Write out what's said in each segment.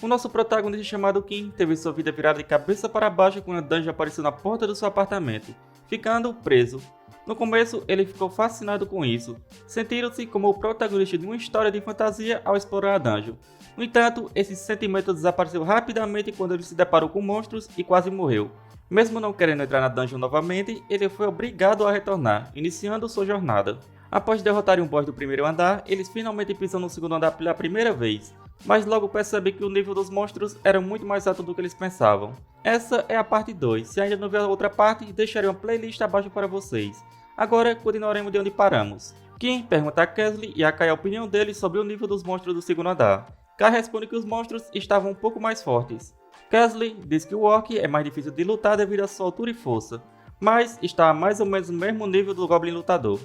O nosso protagonista chamado Kim teve sua vida virada de cabeça para baixo quando a dungeon apareceu na porta do seu apartamento, ficando preso. No começo, ele ficou fascinado com isso, sentindo-se como o protagonista de uma história de fantasia ao explorar a dungeon. No entanto, esse sentimento desapareceu rapidamente quando ele se deparou com monstros e quase morreu. Mesmo não querendo entrar na dungeon novamente, ele foi obrigado a retornar, iniciando sua jornada. Após derrotarem um boss do primeiro andar, eles finalmente pisam no segundo andar pela primeira vez, mas logo percebem que o nível dos monstros era muito mais alto do que eles pensavam. Essa é a parte 2, se ainda não viu a outra parte, deixarei uma playlist abaixo para vocês. Agora, continuaremos de onde paramos. Kim pergunta a Kesley e a Kai a opinião dele sobre o nível dos monstros do segundo andar. Kai responde que os monstros estavam um pouco mais fortes. Kesley diz que o Orc é mais difícil de lutar devido à sua altura e força, mas está a mais ou menos no mesmo nível do Goblin lutador.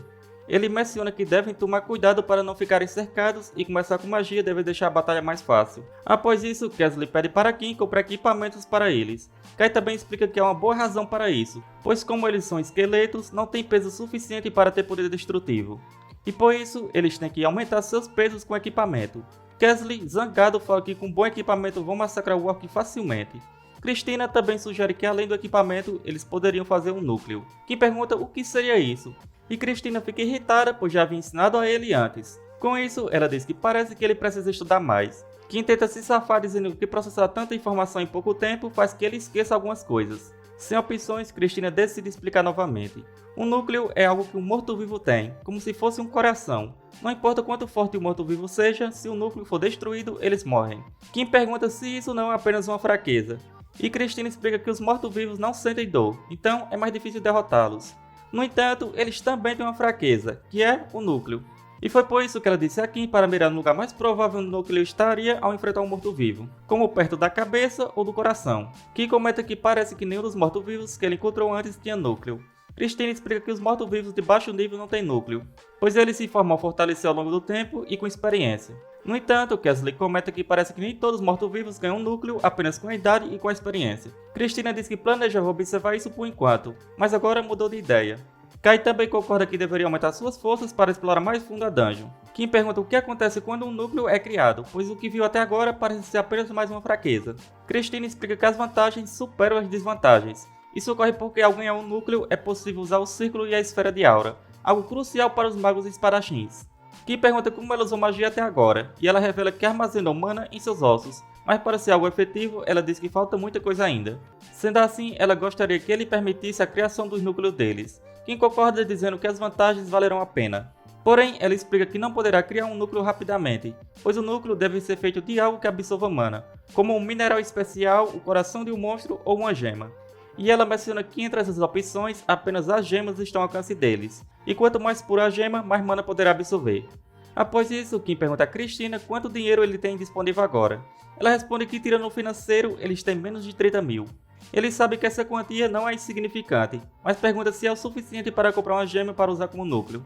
Ele menciona que devem tomar cuidado para não ficarem cercados e começar com magia deve deixar a batalha mais fácil. Após isso, Kesley pede para Kim comprar equipamentos para eles. Kai também explica que há uma boa razão para isso, pois como eles são esqueletos, não têm peso suficiente para ter poder destrutivo. E por isso, eles têm que aumentar seus pesos com equipamento. Kesley, zangado, fala que com bom equipamento vão massacrar o Orc facilmente. Christina também sugere que além do equipamento, eles poderiam fazer um núcleo. Kim pergunta o que seria isso, e Christina fica irritada pois já havia ensinado a ele antes. Com isso, ela diz que parece que ele precisa estudar mais. Kim tenta se safar dizendo que processar tanta informação em pouco tempo faz que ele esqueça algumas coisas. Sem opções, Christina decide explicar novamente. Um núcleo é algo que um morto-vivo tem, como se fosse um coração. Não importa quanto forte o morto-vivo seja, se o núcleo for destruído, eles morrem. Kim pergunta se isso não é apenas uma fraqueza. E Christina explica que os mortos-vivos não sentem dor, então é mais difícil derrotá-los. No entanto, eles também têm uma fraqueza, que é o núcleo. E foi por isso que ela disse a Kim para mirar no lugar mais provável onde o núcleo estaria ao enfrentar um morto-vivo, como perto da cabeça ou do coração. Kim comenta que parece que nenhum dos mortos-vivos que ele encontrou antes tinha núcleo. Christina explica que os mortos-vivos de baixo nível não têm núcleo, pois eles se formam a fortalecer ao longo do tempo e com experiência. No entanto, Kesley comenta que parece que nem todos os mortos-vivos ganham um núcleo apenas com a idade e com a experiência. Christina diz que planejava observar isso por enquanto, mas agora mudou de ideia. Kai também concorda que deveria aumentar suas forças para explorar mais fundo a dungeon. Kim pergunta o que acontece quando um núcleo é criado, pois o que viu até agora parece ser apenas mais uma fraqueza. Christina explica que as vantagens superam as desvantagens. Isso ocorre porque ao ganhar um núcleo é possível usar o círculo e a esfera de aura, algo crucial para os magos e espadachins. Kim pergunta como ela usou magia até agora, e ela revela que armazena mana em seus ossos, mas para ser algo efetivo, ela diz que falta muita coisa ainda. Sendo assim, ela gostaria que ele permitisse a criação dos núcleos deles. Kim concorda dizendo que as vantagens valerão a pena. Porém, ela explica que não poderá criar um núcleo rapidamente, pois o núcleo deve ser feito de algo que absorva mana, como um mineral especial, o coração de um monstro ou uma gema. E ela menciona que entre essas opções, apenas as gemas estão ao alcance deles, e quanto mais pura a gema, mais mana poderá absorver. Após isso, Kim pergunta a Christina quanto dinheiro ele tem disponível agora. Ela responde que tirando o financeiro, eles têm menos de 30 mil. Ele sabe que essa quantia não é insignificante, mas pergunta se é o suficiente para comprar uma gema para usar como núcleo.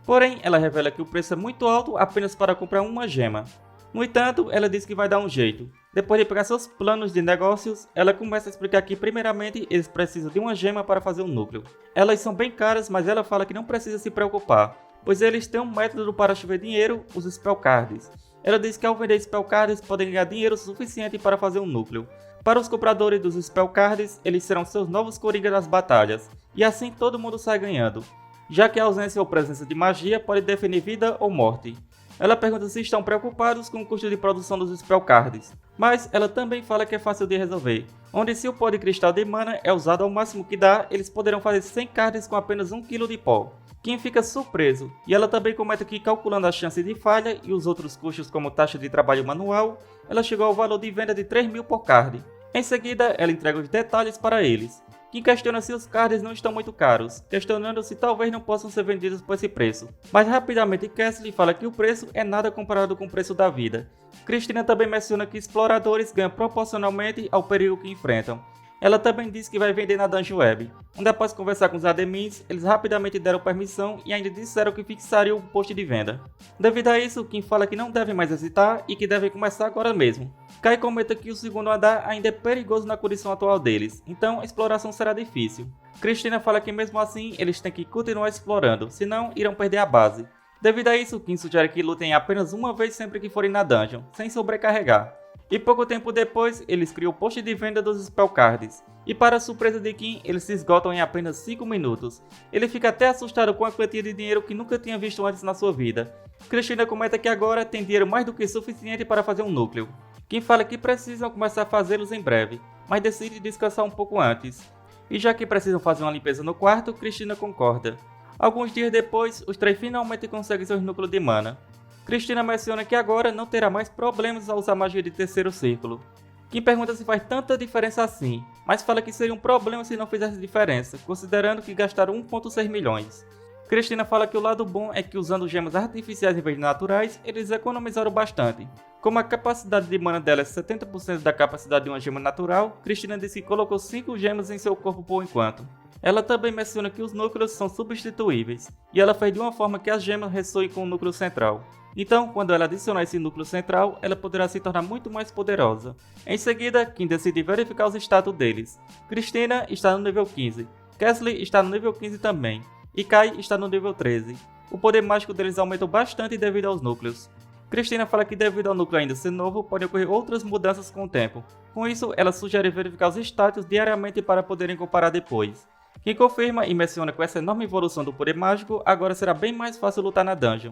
Porém, ela revela que o preço é muito alto apenas para comprar uma gema. No entanto, ela diz que vai dar um jeito. Depois de pegar seus planos de negócios, ela começa a explicar que primeiramente eles precisam de uma gema para fazer um núcleo. Elas são bem caras, mas ela fala que não precisa se preocupar, pois eles têm um método para chover dinheiro, os Spell Cards. Ela diz que ao vender Spell Cards podem ganhar dinheiro suficiente para fazer um núcleo. Para os compradores dos Spell Cards, eles serão seus novos coringas das batalhas, e assim todo mundo sai ganhando, já que a ausência ou presença de magia pode definir vida ou morte. Ela pergunta se estão preocupados com o custo de produção dos Spell Cards, mas ela também fala que é fácil de resolver, onde se o pó de cristal de mana é usado ao máximo que dá, eles poderão fazer 100 cards com apenas 1 kg de pó. Kim fica surpreso, e ela também comenta que calculando a chance de falha e os outros custos como taxa de trabalho manual, ela chegou ao valor de venda de 3 mil por card. Em seguida, ela entrega os detalhes para eles. Kim questiona se os cards não estão muito caros, questionando se talvez não possam ser vendidos por esse preço. Mas rapidamente Kesley fala que o preço é nada comparado com o preço da vida. Christina também menciona que exploradores ganham proporcionalmente ao perigo que enfrentam. Ela também diz que vai vender na Dungeon Web, onde após conversar com os admins, eles rapidamente deram permissão e ainda disseram que fixariam o post de venda. Devido a isso, Kim fala que não devem mais hesitar e que devem começar agora mesmo. Kai comenta que o segundo andar ainda é perigoso na condição atual deles, então a exploração será difícil. Christina fala que mesmo assim eles têm que continuar explorando, senão irão perder a base. Devido a isso, Kim sugere que lutem apenas uma vez sempre que forem na dungeon, sem sobrecarregar. E pouco tempo depois, eles criam o post de venda dos Spell Cards. E para a surpresa de Kim, eles se esgotam em apenas 5 minutos. Ele fica até assustado com a quantia de dinheiro que nunca tinha visto antes na sua vida. Cristina comenta que agora tem dinheiro mais do que suficiente para fazer um núcleo. Kim fala que precisam começar a fazê-los em breve, mas decide descansar um pouco antes. E já que precisam fazer uma limpeza no quarto, Cristina concorda. Alguns dias depois, os três finalmente conseguem seus núcleos de mana. Cristina menciona que agora não terá mais problemas ao usar magia de terceiro círculo. Kim pergunta se faz tanta diferença assim, mas fala que seria um problema se não fizesse diferença, considerando que gastaram 1,6 milhões. Cristina fala que o lado bom é que usando gemas artificiais em vez de naturais, eles economizaram bastante. Como a capacidade de mana dela é 70% da capacidade de uma gema natural, Cristina disse que colocou 5 gemas em seu corpo por enquanto. Ela também menciona que os núcleos são substituíveis, e ela fez de uma forma que as gemas ressoem com o núcleo central. Então, quando ela adicionar esse núcleo central, ela poderá se tornar muito mais poderosa. Em seguida, Kim decide verificar os status deles. Cristina está no nível 15, Kesley está no nível 15 também, e Kai está no nível 13. O poder mágico deles aumentou bastante devido aos núcleos. Cristina fala que devido ao núcleo ainda ser novo, podem ocorrer outras mudanças com o tempo. Com isso, ela sugere verificar os status diariamente para poderem comparar depois. Quem confirma e menciona que com essa enorme evolução do poder mágico, agora será bem mais fácil lutar na dungeon.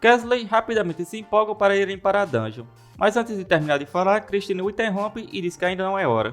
Kesley rapidamente se empolga para irem para a dungeon, mas antes de terminar de falar, Cristina o interrompe e diz que ainda não é hora.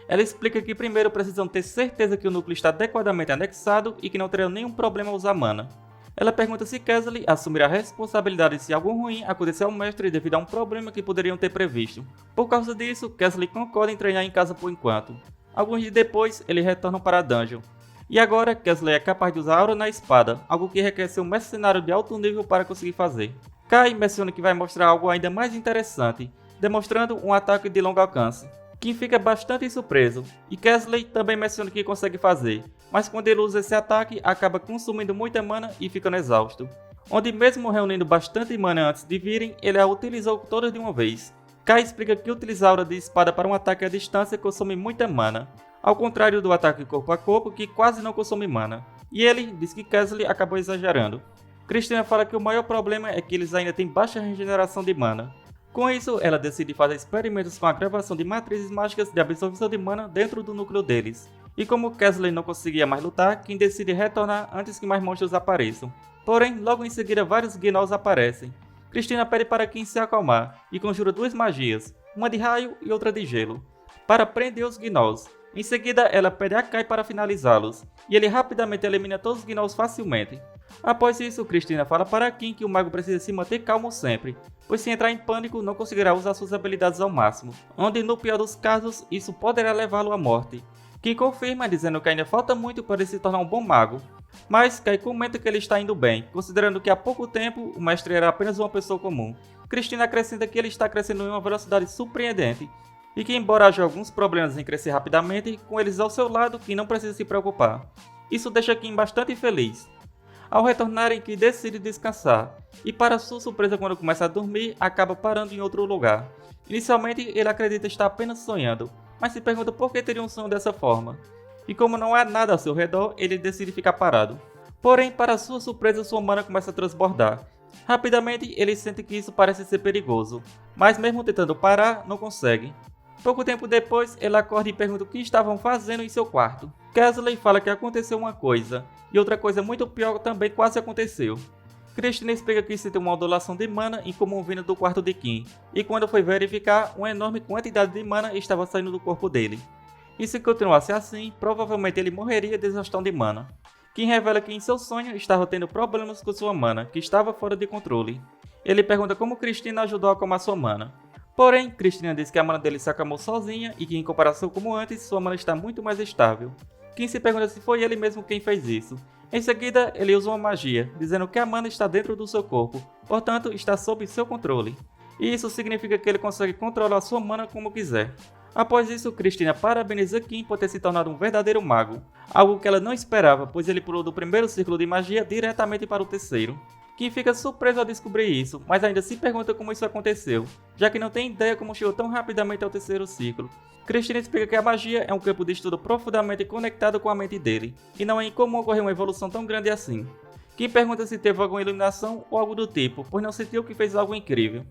Ela explica que primeiro precisam ter certeza que o núcleo está adequadamente anexado e que não terão nenhum problema ao usar mana. Ela pergunta se Kesley assumirá a responsabilidade se algo ruim acontecer ao mestre devido a um problema que poderiam ter previsto. Por causa disso, Kesley concorda em treinar em casa por enquanto. Alguns dias depois, eles retornam para a dungeon. E agora, Kesley é capaz de usar aura na espada, algo que requer ser um mercenário de alto nível para conseguir fazer. Kai menciona que vai mostrar algo ainda mais interessante, demonstrando um ataque de longo alcance. Kim fica bastante surpreso, e Kesley também menciona que consegue fazer, mas quando ele usa esse ataque, acaba consumindo muita mana e ficando exausto. Onde mesmo reunindo bastante mana antes de virem, ele a utilizou todas de uma vez. Kai explica que utilizar a aura de espada para um ataque à distância consome muita mana, ao contrário do ataque corpo a corpo que quase não consome mana. E ele diz que Kesley acabou exagerando. Cristina fala que o maior problema é que eles ainda têm baixa regeneração de mana. Com isso, ela decide fazer experimentos com a gravação de matrizes mágicas de absorção de mana dentro do núcleo deles. E como Kesley não conseguia mais lutar, Kim decide retornar antes que mais monstros apareçam. Porém, logo em seguida vários gnolls aparecem. Cristina pede para Kim se acalmar e conjura 2 magias, uma de raio e outra de gelo, para prender os gnolls. Em seguida, ela pede a Kai para finalizá-los, e ele rapidamente elimina todos os gnolls facilmente. Após isso, Cristina fala para Kim que o mago precisa se manter calmo sempre, pois se entrar em pânico não conseguirá usar suas habilidades ao máximo, onde no pior dos casos, isso poderá levá-lo à morte. Kim confirma dizendo que ainda falta muito para ele se tornar um bom mago, mas Kai comenta que ele está indo bem, considerando que há pouco tempo o mestre era apenas uma pessoa comum. Cristina acrescenta que ele está crescendo em uma velocidade surpreendente, e que embora haja alguns problemas em crescer rapidamente, com eles ao seu lado, Kim não precisa se preocupar. Isso deixa Kim bastante feliz. Ao retornarem, Kim decide descansar, e para sua surpresa quando começa a dormir, acaba parando em outro lugar. Inicialmente, ele acredita estar apenas sonhando, mas se pergunta por que teria um sonho dessa forma. E como não há nada ao seu redor, ele decide ficar parado. Porém, para sua surpresa, sua mana começa a transbordar. Rapidamente, ele sente que isso parece ser perigoso, mas mesmo tentando parar, não consegue. Pouco tempo depois, ele acorda e pergunta o que estavam fazendo em seu quarto. Kesley fala que aconteceu uma coisa, e outra coisa muito pior também quase aconteceu. Cristina explica que sentiu uma ondulação de mana incomum vindo do quarto de Kim, e quando foi verificar, uma enorme quantidade de mana estava saindo do corpo dele. E se continuasse assim, provavelmente ele morreria de exaustão de mana. Kim revela que em seu sonho estava tendo problemas com sua mana, que estava fora de controle. Ele pergunta como Cristina ajudou a acalmar sua mana. Porém, Cristina diz que a mana dele se acalmou sozinha e que em comparação com antes, sua mana está muito mais estável. Kim se pergunta se foi ele mesmo quem fez isso. Em seguida, ele usa uma magia, dizendo que a mana está dentro do seu corpo, portanto está sob seu controle. E isso significa que ele consegue controlar sua mana como quiser. Após isso, Cristina parabeniza Kim por ter se tornado um verdadeiro mago, algo que ela não esperava, pois ele pulou do primeiro círculo de magia diretamente para o terceiro. Kim fica surpreso ao descobrir isso, mas ainda se pergunta como isso aconteceu, já que não tem ideia como chegou tão rapidamente ao terceiro ciclo. Cristina explica que a magia é um campo de estudo profundamente conectado com a mente dele, e não é incomum ocorrer uma evolução tão grande assim. Kim pergunta se teve alguma iluminação ou algo do tipo, pois não sentiu que fez algo incrível.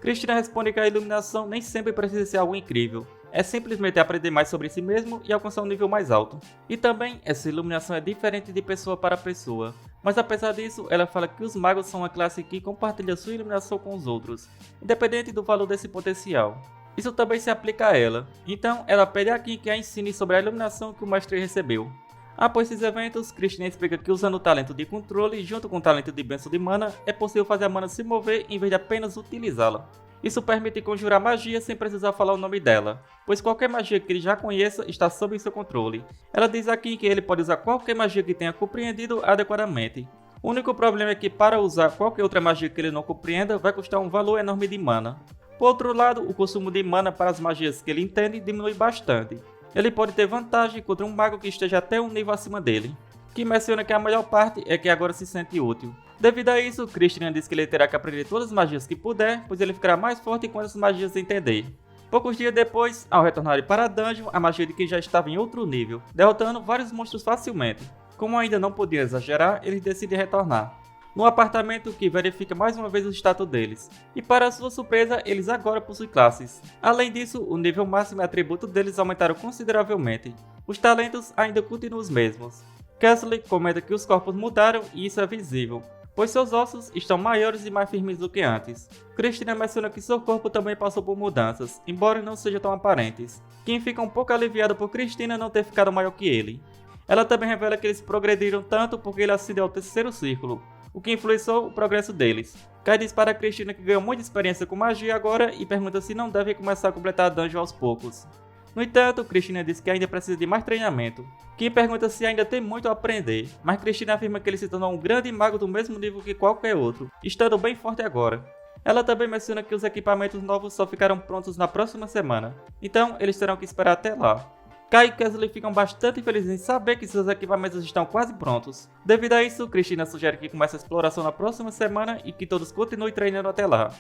Christina responde que a iluminação nem sempre precisa ser algo incrível. É simplesmente aprender mais sobre si mesmo e alcançar um nível mais alto. E também, essa iluminação é diferente de pessoa para pessoa. Mas apesar disso, ela fala que os magos são uma classe que compartilha sua iluminação com os outros, independente do valor desse potencial. Isso também se aplica a ela. Então, ela pede a Kim que a ensine sobre a iluminação que o mestre recebeu. Após esses eventos, Christina explica que usando o talento de controle junto com o talento de bênção de mana, é possível fazer a mana se mover em vez de apenas utilizá-la. Isso permite conjurar magia sem precisar falar o nome dela, pois qualquer magia que ele já conheça está sob seu controle. Ela diz aqui que ele pode usar qualquer magia que tenha compreendido adequadamente. O único problema é que para usar qualquer outra magia que ele não compreenda vai custar um valor enorme de mana. Por outro lado, o consumo de mana para as magias que ele entende diminui bastante. Ele pode ter vantagem contra um mago que esteja até um nível acima dele. Que menciona que a melhor parte é que agora se sente útil. Devido a isso, Christina diz que ele terá que aprender todas as magias que puder, pois ele ficará mais forte quando as magias entender. Poucos dias depois, ao retornar para a dungeon, a magia de Kim já estava em outro nível, derrotando vários monstros facilmente. Como ainda não podia exagerar, eles decidem retornar. No apartamento, Kim verifica mais uma vez o status deles, e para sua surpresa, eles agora possuem classes. Além disso, o nível máximo e atributo deles aumentaram consideravelmente. Os talentos ainda continuam os mesmos. Kesley comenta que os corpos mudaram e isso é visível, pois seus ossos estão maiores e mais firmes do que antes. Christina menciona que seu corpo também passou por mudanças, embora não sejam tão aparentes. Kim fica um pouco aliviado por Christina não ter ficado maior que ele. Ela também revela que eles progrediram tanto porque ele ascendeu ao terceiro círculo, o que influenciou o progresso deles. Kai diz para Christina que ganhou muita experiência com magia agora e pergunta se não deve começar a completar a dungeon aos poucos. No entanto, Christina diz que ainda precisa de mais treinamento. Kim pergunta se ainda tem muito a aprender, mas Christina afirma que ele se tornou um grande mago do mesmo nível que qualquer outro, estando bem forte agora. Ela também menciona que os equipamentos novos só ficarão prontos na próxima semana, então eles terão que esperar até lá. Kai e Kesley ficam bastante felizes em saber que seus equipamentos estão quase prontos. Devido a isso, Christina sugere que comece a exploração na próxima semana e que todos continuem treinando até lá.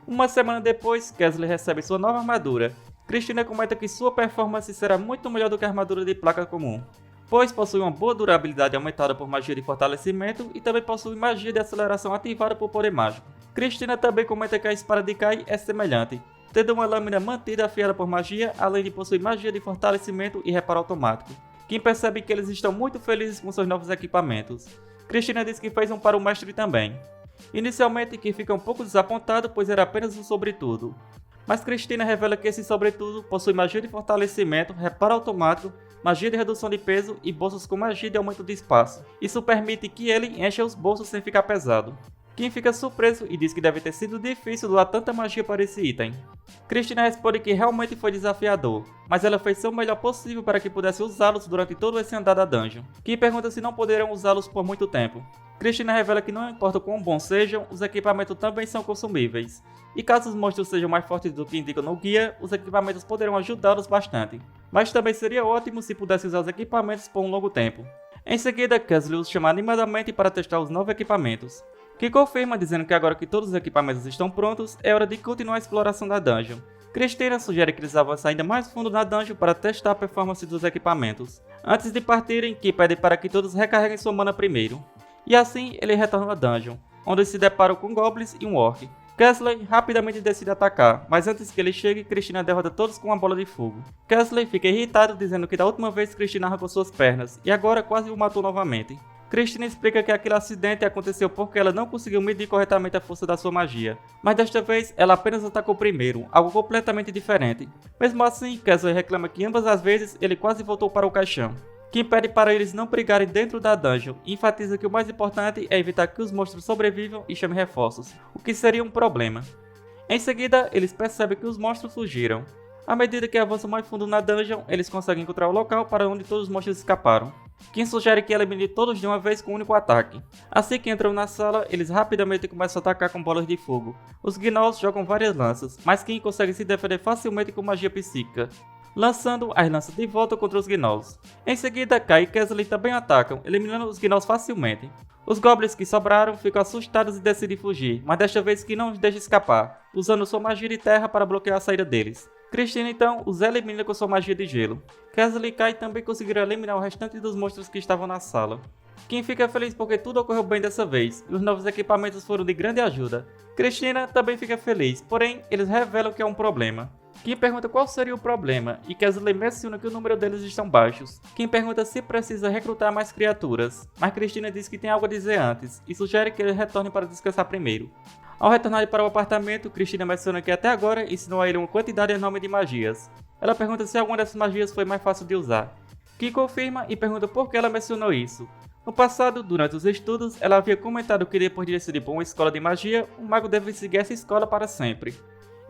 Uma semana depois, Kesley recebe sua nova armadura. Christina comenta que sua performance será muito melhor do que a armadura de placa comum, pois possui uma boa durabilidade aumentada por magia de fortalecimento e também possui magia de aceleração ativada por poder mágico. Christina também comenta que a espada de Kai é semelhante, tendo uma lâmina mantida afiada por magia, além de possuir magia de fortalecimento e reparo automático. Kim percebe que eles estão muito felizes com seus novos equipamentos. Christina diz que fez um para o mestre também. Inicialmente, Kim fica um pouco desapontado, pois era apenas um sobretudo. Mas Christina revela que esse sobretudo possui magia de fortalecimento, reparo automático, magia de redução de peso e bolsos com magia de aumento de espaço. Isso permite que ele encha os bolsos sem ficar pesado. Kim fica surpreso e diz que deve ter sido difícil doar tanta magia para esse item. Christina responde que realmente foi desafiador, mas ela fez seu melhor possível para que pudesse usá-los durante todo esse andar da dungeon. Kim pergunta se não poderão usá-los por muito tempo. Christina revela que não importa o quão bons sejam, os equipamentos também são consumíveis. E caso os monstros sejam mais fortes do que indica no guia, os equipamentos poderão ajudá-los bastante. Mas também seria ótimo se pudesse usar os equipamentos por um longo tempo. Em seguida, Kesley os chama animadamente para testar os novos equipamentos, que confirma dizendo que agora que todos os equipamentos estão prontos, é hora de continuar a exploração da dungeon. Christina sugere que eles avancem ainda mais fundo na dungeon para testar a performance dos equipamentos. Antes de partirem, Kim pede para que todos recarreguem sua mana primeiro. E assim, ele retorna à dungeon, onde se deparam com goblins e um orc. Kesley rapidamente decide atacar, mas antes que ele chegue, Christina derrota todos com uma bola de fogo. Kesley fica irritado dizendo que da última vez Christina arrancou suas pernas, e agora quase o matou novamente. Christina explica que aquele acidente aconteceu porque ela não conseguiu medir corretamente a força da sua magia, mas desta vez ela apenas atacou primeiro, algo completamente diferente. Mesmo assim, Kesley reclama que ambas as vezes ele quase voltou para o caixão. Kim pede para eles não brigarem dentro da dungeon e enfatiza que o mais importante é evitar que os monstros sobrevivam e chamem reforços, o que seria um problema. Em seguida, eles percebem que os monstros fugiram. À medida que avançam mais fundo na dungeon, eles conseguem encontrar o local para onde todos os monstros escaparam. Kim sugere que elimine todos de uma vez com um único ataque. Assim que entram na sala, eles rapidamente começam a atacar com bolas de fogo. Os gnolls jogam várias lanças, mas Kim consegue se defender facilmente com magia psíquica, lançando as lanças de volta contra os gnolls. Em seguida, Kai e Kesley também atacam, eliminando os gnolls facilmente. Os goblins que sobraram ficam assustados e decidem fugir, mas desta vez Kim não os deixa escapar, usando sua magia de terra para bloquear a saída deles. Christina então os elimina com sua magia de gelo. Kesley e Kai também conseguiram eliminar o restante dos monstros que estavam na sala. Kim fica feliz porque tudo ocorreu bem dessa vez, e os novos equipamentos foram de grande ajuda. Cristina também fica feliz, porém eles revelam que é um problema. Kim pergunta qual seria o problema, e Kesley menciona que o número deles estão baixos. Kim pergunta se precisa recrutar mais criaturas, mas Cristina diz que tem algo a dizer antes, e sugere que ele retorne para descansar primeiro. Ao retornar para o apartamento, Cristina menciona que até agora ensinou a ele uma quantidade enorme de magias. Ela pergunta se alguma dessas magias foi mais fácil de usar. Kim confirma e pergunta por que ela mencionou isso. No passado, durante os estudos, ela havia comentado que depois de decidir por uma escola de magia, um mago deve seguir essa escola para sempre.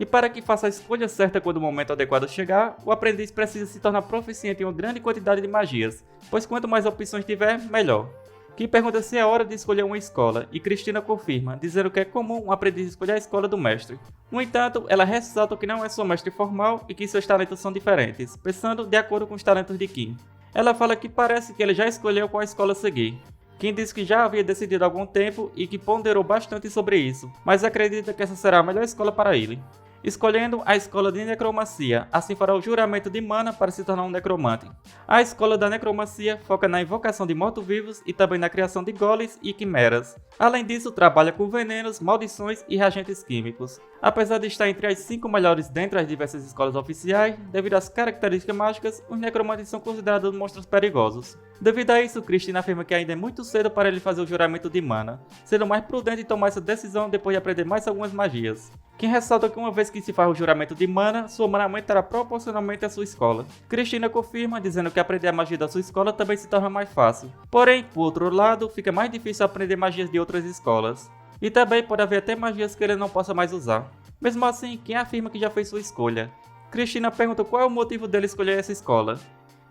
E para que faça a escolha certa quando o momento adequado chegar, o aprendiz precisa se tornar proficiente em uma grande quantidade de magias, pois quanto mais opções tiver, melhor. Kim pergunta se é hora de escolher uma escola, e Cristina confirma, dizendo que é comum um aprendiz escolher a escola do mestre. No entanto, ela ressalta que não é só mestre formal e que seus talentos são diferentes, pensando de acordo com os talentos de Kim. Ela fala que parece que ele já escolheu qual escola seguir. Kim diz que já havia decidido há algum tempo e que ponderou bastante sobre isso, mas acredita que essa será a melhor escola para ele. Escolhendo a escola de necromancia, assim fará o juramento de mana para se tornar um necromante. A escola da necromancia foca na invocação de mortos-vivos e também na criação de golems e quimeras. Além disso, trabalha com venenos, maldições e reagentes químicos. Apesar de estar entre as 5 melhores dentre as diversas escolas oficiais, devido às características mágicas, os necromantes são considerados monstros perigosos. Devido a isso, Cristina afirma que ainda é muito cedo para ele fazer o juramento de mana, sendo mais prudente tomar essa decisão depois de aprender mais algumas magias. Kim ressalta que uma vez que se faz o juramento de mana, sua mana aumentará proporcionalmente à sua escola. Cristina confirma, dizendo que aprender a magia da sua escola também se torna mais fácil. Porém, por outro lado, fica mais difícil aprender magias de outras escolas. E também pode haver até magias que ele não possa mais usar. Mesmo assim, Kim afirma que já fez sua escolha. Cristina pergunta qual é o motivo dele escolher essa escola.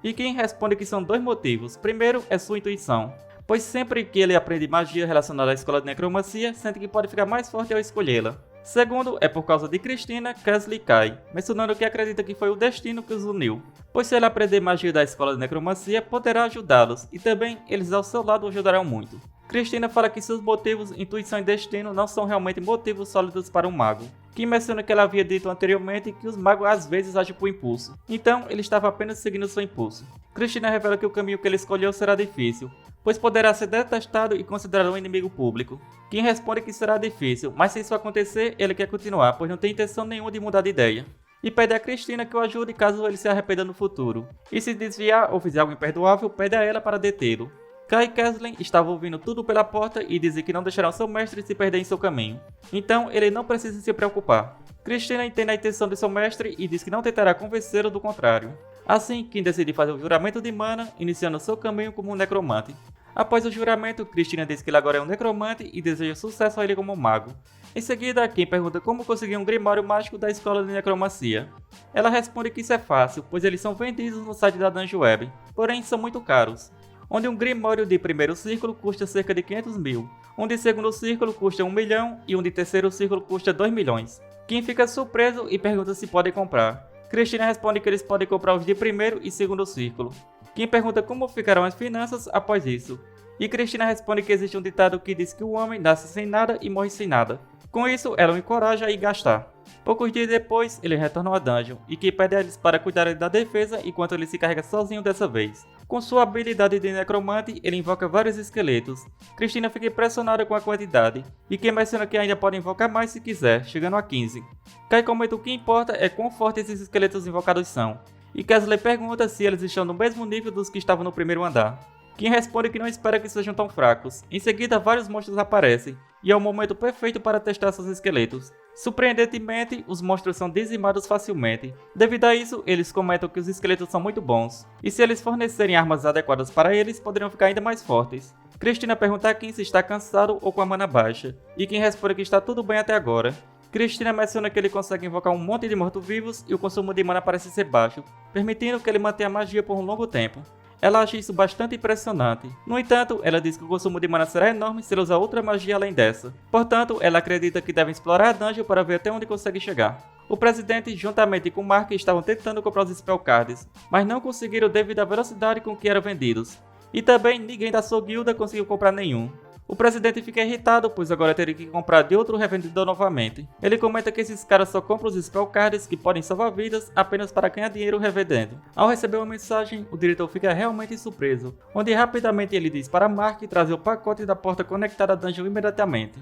E Kim responde que são 2 motivos. Primeiro é sua intuição, pois sempre que ele aprende magia relacionada à escola de necromancia, sente que pode ficar mais forte ao escolhê-la. Segundo, é por causa de Cristina, Kesley cai, mencionando que acredita que foi o destino que os uniu, pois se ele aprender magia da escola de necromancia, poderá ajudá-los, e também eles ao seu lado o ajudarão muito. Cristina fala que seus motivos, intuição e destino não são realmente motivos sólidos para um mago. Kim menciona que ela havia dito anteriormente que os magos às vezes agem por impulso, então ele estava apenas seguindo seu impulso. Cristina revela que o caminho que ele escolheu será difícil, pois poderá ser detestado e considerado um inimigo público. Kim responde que será difícil, mas se isso acontecer, ele quer continuar, pois não tem intenção nenhuma de mudar de ideia. E pede a Cristina que o ajude caso ele se arrependa no futuro. E se desviar ou fizer algo imperdoável, pede a ela para detê-lo. Kai e Kesley estavam ouvindo tudo pela porta e dizem que não deixarão seu mestre se perder em seu caminho. Então ele não precisa se preocupar. Cristina entende a intenção de seu mestre e diz que não tentará convencê-lo do contrário. Assim, Kim decide fazer o juramento de mana, iniciando seu caminho como um necromante. Após o juramento, Cristina diz que ele agora é um necromante e deseja sucesso a ele como mago. Em seguida, Kim pergunta como conseguir um grimório mágico da escola de necromancia. Ela responde que isso é fácil, pois eles são vendidos no site da Dungeon Web, porém são muito caros. Onde um grimório de primeiro círculo custa cerca de 500 mil, um de segundo círculo custa 1 milhão e um de terceiro círculo custa 2 milhões. Kim fica surpreso e pergunta se podem comprar. Cristina responde que eles podem comprar os de primeiro e segundo círculo. Kim pergunta como ficarão as finanças após isso. E Cristina responde que existe um ditado que diz que o homem nasce sem nada e morre sem nada. Com isso, ela o encoraja a ir gastar. Poucos dias depois, eles retornam à dungeon, e Kim pede a eles para cuidarem da defesa enquanto ele se carrega sozinho dessa vez. Com sua habilidade de necromante, ele invoca vários esqueletos. Cristina fica impressionada com a quantidade, e Kim menciona que ainda pode invocar mais se quiser, chegando a 15. Kai comenta o que importa é quão fortes esses esqueletos invocados são, e Kesley pergunta se eles estão no mesmo nível dos que estavam no primeiro andar. Kim responde que não espera que sejam tão fracos. Em seguida, vários monstros aparecem, e é o momento perfeito para testar seus esqueletos. Surpreendentemente, os monstros são dizimados facilmente. Devido a isso, eles comentam que os esqueletos são muito bons, e se eles fornecerem armas adequadas para eles, poderiam ficar ainda mais fortes. Cristina pergunta a Kim se está cansado ou com a mana baixa, e Kim responde que está tudo bem até agora. Cristina menciona que ele consegue invocar um monte de mortos-vivos e o consumo de mana parece ser baixo, permitindo que ele mantenha a magia por um longo tempo. Ela acha isso bastante impressionante. No entanto, ela diz que o consumo de mana será enorme se ele usar outra magia além dessa. Portanto, ela acredita que devem explorar a dungeon para ver até onde consegue chegar. O presidente, juntamente com Mark, estavam tentando comprar os spell cards, mas não conseguiram devido à velocidade com que eram vendidos. E também ninguém da sua guilda conseguiu comprar nenhum. O presidente fica irritado, pois agora teria que comprar de outro revendedor novamente. Ele comenta que esses caras só compram os spell cards que podem salvar vidas apenas para ganhar dinheiro revendendo. Ao receber uma mensagem, o diretor fica realmente surpreso, onde rapidamente ele diz para Mark trazer o pacote da porta conectada à dungeon imediatamente.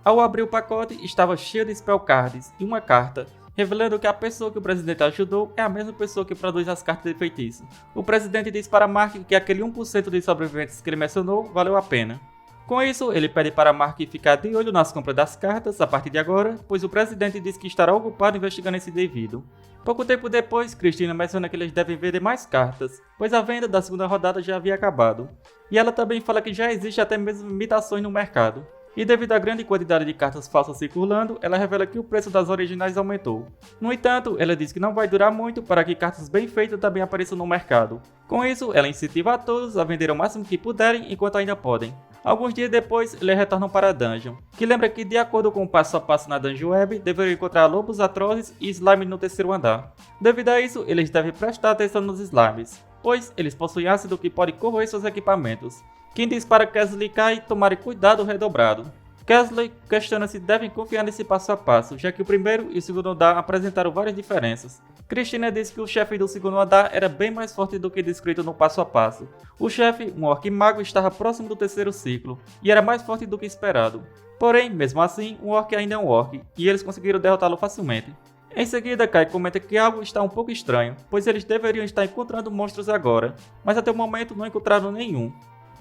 Ao abrir o pacote, estava cheio de spell cards e uma carta, revelando que a pessoa que o presidente ajudou é a mesma pessoa que produz as cartas de feitiço. O presidente diz para Mark que aquele 1% de sobreviventes que ele mencionou valeu a pena. Com isso, ele pede para Mark ficar de olho nas compras das cartas a partir de agora, pois o presidente diz que estará ocupado investigando esse devido. Pouco tempo depois, Christina menciona que eles devem vender mais cartas, pois a venda da segunda rodada já havia acabado. E ela também fala que já existe até mesmo imitações no mercado. E devido à grande quantidade de cartas falsas circulando, ela revela que o preço das originais aumentou. No entanto, ela diz que não vai durar muito para que cartas bem feitas também apareçam no mercado. Com isso, ela incentiva a todos a vender o máximo que puderem enquanto ainda podem. Alguns dias depois, eles retornam para a dungeon, que lembra que de acordo com o passo a passo na dungeon web, deveriam encontrar lobos atrozes e slime no terceiro andar. Devido a isso, eles devem prestar atenção nos slimes, pois eles possuem ácido que pode corroer seus equipamentos. Quem diz para Kesley e Kai tomarem cuidado redobrado. Kesley questiona se devem confiar nesse passo a passo, já que o primeiro e o segundo andar apresentaram várias diferenças. Christina diz que o chefe do segundo andar era bem mais forte do que descrito no passo a passo. O chefe, um orc mago, estava próximo do terceiro ciclo, e era mais forte do que esperado. Porém, mesmo assim, um orc ainda é um orc, e eles conseguiram derrotá-lo facilmente. Em seguida, Kai comenta que algo está um pouco estranho, pois eles deveriam estar encontrando monstros agora, mas até o momento não encontraram nenhum.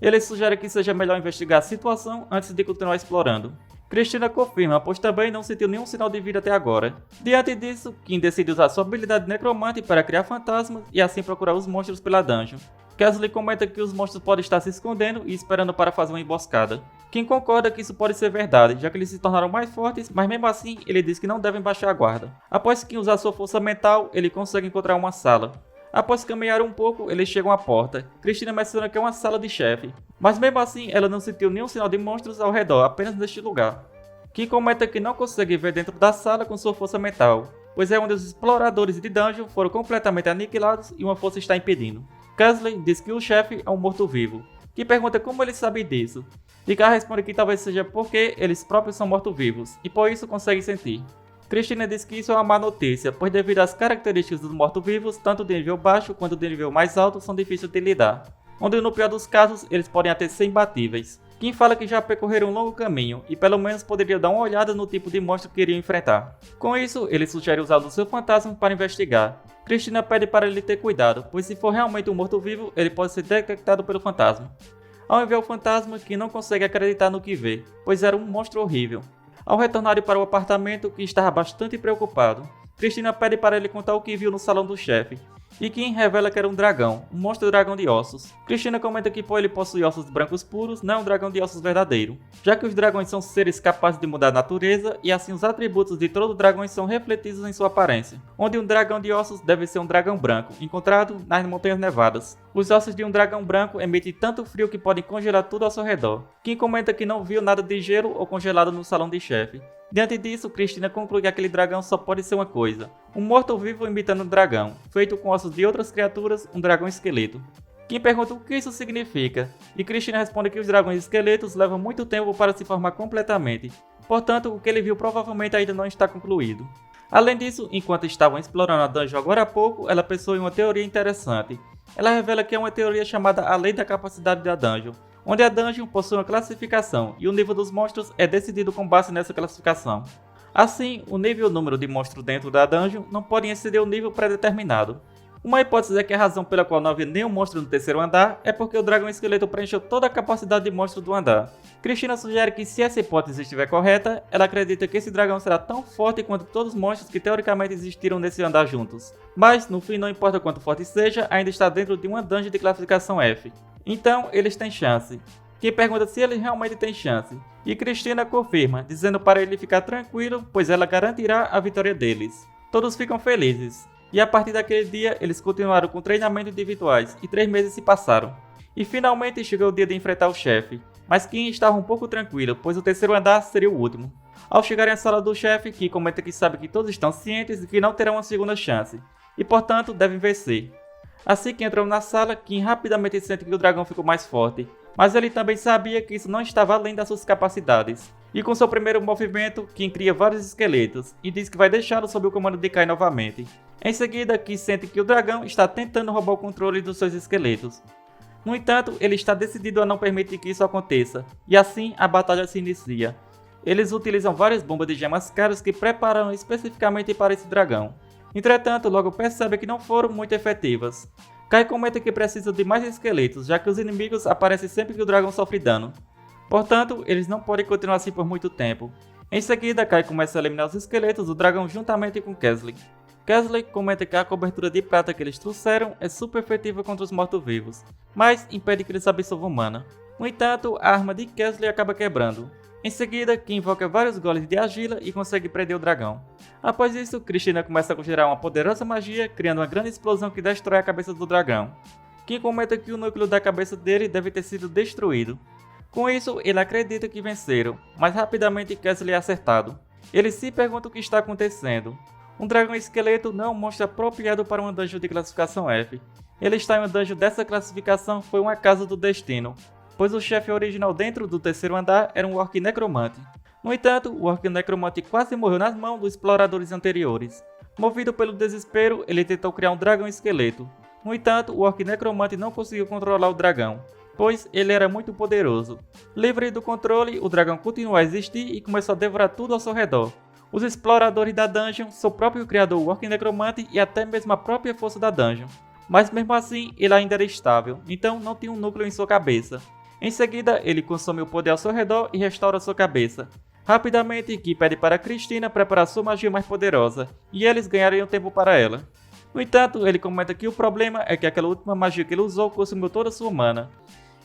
Ele sugere que seja melhor investigar a situação antes de continuar explorando. Christina confirma, pois também não sentiu nenhum sinal de vida até agora. Diante disso, Kim decide usar sua habilidade necromante para criar fantasmas e assim procurar os monstros pela dungeon. Kesley comenta que os monstros podem estar se escondendo e esperando para fazer uma emboscada. Kim concorda que isso pode ser verdade, já que eles se tornaram mais fortes, mas mesmo assim ele diz que não devem baixar a guarda. Após Kim usar sua força mental, ele consegue encontrar uma sala. Após caminhar um pouco, eles chegam à porta. Christina menciona que é uma sala de chefe, mas mesmo assim ela não sentiu nenhum sinal de monstros ao redor, apenas neste lugar. Kim comenta que não consegue ver dentro da sala com sua força mental, pois é onde os exploradores de dungeon foram completamente aniquilados e uma força está impedindo. Kesley diz que o chefe é um morto-vivo, que pergunta como ele sabe disso, e Kai responde que talvez seja porque eles próprios são mortos-vivos, e por isso conseguem sentir. Christina diz que isso é uma má notícia, pois devido às características dos mortos-vivos, tanto de nível baixo quanto de nível mais alto são difíceis de lidar, onde no pior dos casos eles podem até ser imbatíveis. Kim fala que já percorreram um longo caminho e pelo menos poderia dar uma olhada no tipo de monstro que iriam enfrentar. Com isso, ele sugere usar o seu fantasma para investigar. Christina pede para ele ter cuidado, pois se for realmente um morto-vivo, ele pode ser detectado pelo fantasma. Ao enviar o fantasma, Kim não consegue acreditar no que vê, pois era um monstro horrível. Ao retornarem para o apartamento, Kim estava bastante preocupado. Christina pede para ele contar o que viu no salão do chefe, e Kim revela que era um dragão, um monstro dragão de ossos. Christina comenta que por ele possuir ossos brancos puros, não é um dragão de ossos verdadeiro, já que os dragões são seres capazes de mudar a natureza e assim os atributos de todos os dragões são refletidos em sua aparência, onde um dragão de ossos deve ser um dragão branco, encontrado nas Montanhas Nevadas. Os ossos de um dragão branco emitem tanto frio que podem congelar tudo ao seu redor. Kim comenta que não viu nada de gelo ou congelado no salão de chefe. Diante disso, Christina conclui que aquele dragão só pode ser uma coisa: um morto-vivo imitando um dragão, feito com ossos de outras criaturas, um dragão esqueleto. Kim pergunta o que isso significa, e Christina responde que os dragões esqueletos levam muito tempo para se formar completamente, portanto o que ele viu provavelmente ainda não está concluído. Além disso, enquanto estavam explorando a dungeon agora há pouco, ela pensou em uma teoria interessante. Ela revela que é uma teoria chamada a Lei da Capacidade da Dungeon, onde a dungeon possui uma classificação e o nível dos monstros é decidido com base nessa classificação. Assim, o nível e o número de monstros dentro da dungeon não podem exceder o nível pré-determinado. Uma hipótese é que a razão pela qual não havia nenhum monstro no terceiro andar é porque o dragão esqueleto preencheu toda a capacidade de monstro do andar. Christina sugere que se essa hipótese estiver correta, ela acredita que esse dragão será tão forte quanto todos os monstros que teoricamente existiram nesse andar juntos. Mas, no fim, não importa quanto forte seja, ainda está dentro de uma dungeon de classificação F. Então, eles têm chance. Kim pergunta se eles realmente têm chance, e Christina confirma, dizendo para ele ficar tranquilo, pois ela garantirá a vitória deles. Todos ficam felizes, e a partir daquele dia eles continuaram com treinamento individuais, e 3 meses se passaram. E finalmente chegou o dia de enfrentar o chefe, mas Kim estava um pouco tranquilo, pois o terceiro andar seria o último. Ao chegarem à sala do chefe, Kim comenta que sabe que todos estão cientes de que não terão uma segunda chance, e portanto devem vencer. Assim que entram na sala, Kim rapidamente sente que o dragão ficou mais forte, mas ele também sabia que isso não estava além das suas capacidades. E com seu primeiro movimento, Kim cria vários esqueletos e diz que vai deixá-lo sob o comando de Kai novamente. Em seguida, Kim sente que o dragão está tentando roubar o controle dos seus esqueletos. No entanto, ele está decidido a não permitir que isso aconteça, e assim a batalha se inicia. Eles utilizam várias bombas de gemas caras que prepararam especificamente para esse dragão. Entretanto, logo percebe que não foram muito efetivas. Kai comenta que precisa de mais esqueletos, já que os inimigos aparecem sempre que o dragão sofre dano. Portanto, eles não podem continuar assim por muito tempo. Em seguida, Kai começa a eliminar os esqueletos do dragão juntamente com Kessler. Kessler comenta que a cobertura de prata que eles trouxeram é super efetiva contra os mortos-vivos, mas impede que eles absorvam mana. No entanto, a arma de Kessler acaba quebrando. Em seguida, Kim invoca vários golems de argila e consegue prender o dragão. Após isso, Cristina começa a conjurar uma poderosa magia, criando uma grande explosão que destrói a cabeça do dragão. Kim comenta que o núcleo da cabeça dele deve ter sido destruído. Com isso, ele acredita que venceram, mas rapidamente Kessler é acertado. Ele se pergunta o que está acontecendo. Um dragão esqueleto não é um monstro apropriado para uma dungeon de classificação F. Ele está em uma dungeon dessa classificação foi um acaso do destino, pois o chefe original dentro do terceiro andar era um orc necromante. No entanto, o orc necromante quase morreu nas mãos dos exploradores anteriores. Movido pelo desespero, ele tentou criar um dragão esqueleto. No entanto, o orc necromante não conseguiu controlar o dragão, pois ele era muito poderoso. Livre do controle, o dragão continuou a existir e começou a devorar tudo ao seu redor. Os exploradores da dungeon, seu próprio criador, o orc necromante e até mesmo a própria força da dungeon. Mas mesmo assim, ele ainda era estável, então não tinha um núcleo em sua cabeça. Em seguida, ele consome o poder ao seu redor e restaura sua cabeça. Rapidamente, Ki pede para Cristina preparar sua magia mais poderosa, e eles ganhariam tempo para ela. No entanto, ele comenta que o problema é que aquela última magia que ele usou consumiu toda a sua mana.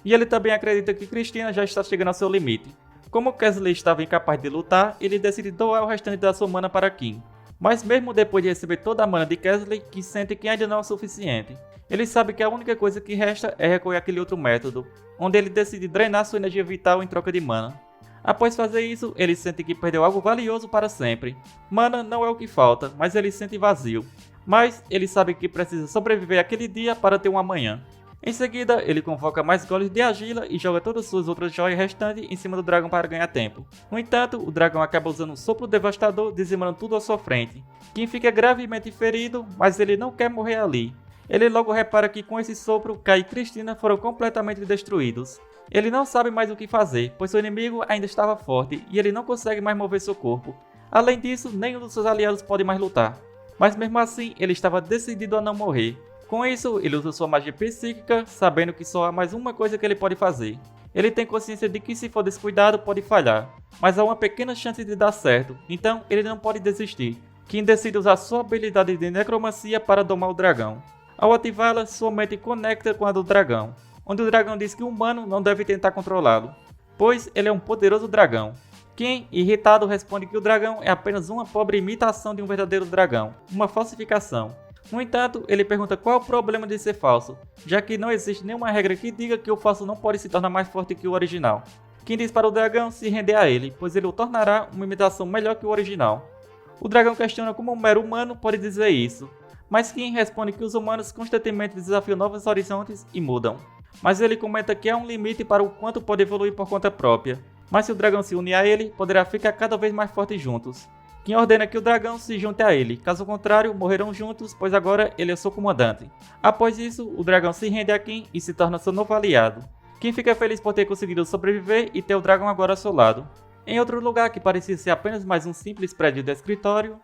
E ele também acredita que Cristina já está chegando ao seu limite. Como Kessler estava incapaz de lutar, ele decide doar o restante da sua mana para Kim. Mas mesmo depois de receber toda a mana de Kessler, Kim sente que ainda não é o suficiente. Ele sabe que a única coisa que resta é recorrer àquele outro método, onde ele decide drenar sua energia vital em troca de mana. Após fazer isso, ele sente que perdeu algo valioso para sempre. Mana não é o que falta, mas ele sente vazio. Mas ele sabe que precisa sobreviver aquele dia para ter um amanhã. Em seguida, ele convoca mais golems de argila e joga todas suas outras joias restantes em cima do dragão para ganhar tempo. No entanto, o dragão acaba usando um sopro devastador, dizimando tudo à sua frente. Kim fica gravemente ferido, mas ele não quer morrer ali. Ele logo repara que com esse sopro, Kai e Cristina foram completamente destruídos. Ele não sabe mais o que fazer, pois seu inimigo ainda estava forte e ele não consegue mais mover seu corpo. Além disso, nenhum dos seus aliados pode mais lutar. Mas mesmo assim, ele estava decidido a não morrer. Com isso, ele usa sua magia psíquica, sabendo que só há mais uma coisa que ele pode fazer. Ele tem consciência de que se for descuidado pode falhar, mas há uma pequena chance de dar certo, então ele não pode desistir. Kim decide usar sua habilidade de necromancia para domar o dragão. Ao ativá-la, sua mente conecta com a do dragão, onde o dragão diz que o humano não deve tentar controlá-lo, pois ele é um poderoso dragão. Kim, irritado, responde que o dragão é apenas uma pobre imitação de um verdadeiro dragão, uma falsificação. No entanto, ele pergunta qual é o problema de ser falso, já que não existe nenhuma regra que diga que o falso não pode se tornar mais forte que o original. Kim diz para o dragão se render a ele, pois ele o tornará uma imitação melhor que o original. O dragão questiona como um mero humano pode dizer isso, mas Kim responde que os humanos constantemente desafiam novos horizontes e mudam. Mas ele comenta que há um limite para o quanto pode evoluir por conta própria, mas se o dragão se unir a ele, poderá ficar cada vez mais forte juntos. Kim ordena que o dragão se junte a ele, caso contrário, morrerão juntos, pois agora ele é seu comandante. Após isso, o dragão se rende a Kim e se torna seu novo aliado. Kim fica feliz por ter conseguido sobreviver e ter o dragão agora ao seu lado. Em outro lugar que parecia ser apenas mais um simples prédio de escritório,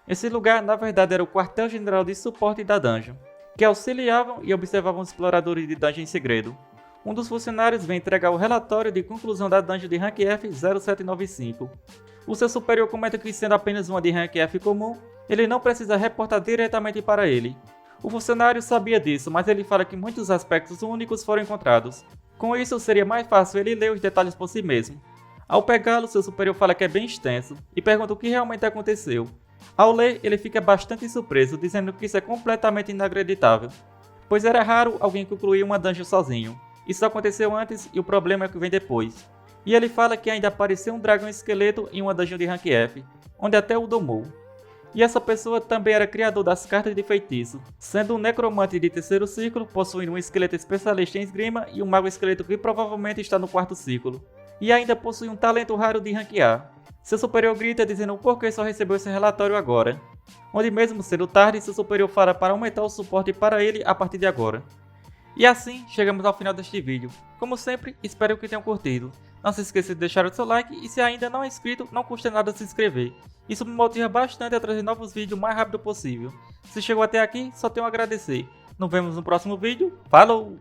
esse lugar na verdade era o quartel-general de suporte da dungeon, que auxiliavam e observavam os exploradores de dungeon em segredo. Um dos funcionários vem entregar o relatório de conclusão da dungeon de Rank F 0795. O seu superior comenta que, sendo apenas uma de Rank F comum, ele não precisa reportar diretamente para ele. O funcionário sabia disso, mas ele fala que muitos aspectos únicos foram encontrados. Com isso, seria mais fácil ele ler os detalhes por si mesmo. Ao pegá-lo, seu superior fala que é bem extenso e pergunta o que realmente aconteceu. Ao ler, ele fica bastante surpreso, dizendo que isso é completamente inacreditável, pois era raro alguém concluir uma dungeon sozinho. Isso aconteceu antes e o problema é que vem depois. E ele fala que ainda apareceu um dragão esqueleto em uma dungeon de Rank F, onde até o domou. E essa pessoa também era criador das cartas de feitiço, sendo um necromante de terceiro ciclo, possuindo um esqueleto especialista em esgrima e um mago esqueleto que provavelmente está no quarto ciclo. E ainda possui um talento raro de ranquear. Seu superior grita dizendo o porquê só recebeu esse relatório agora, onde mesmo sendo tarde, seu superior fala para aumentar o suporte para ele a partir de agora. E assim, chegamos ao final deste vídeo. Como sempre, espero que tenham curtido. Não se esqueça de deixar o seu like e se ainda não é inscrito, não custa nada se inscrever. Isso me motiva bastante a trazer novos vídeos o mais rápido possível. Se chegou até aqui, só tenho a agradecer. Nos vemos no próximo vídeo. Falou!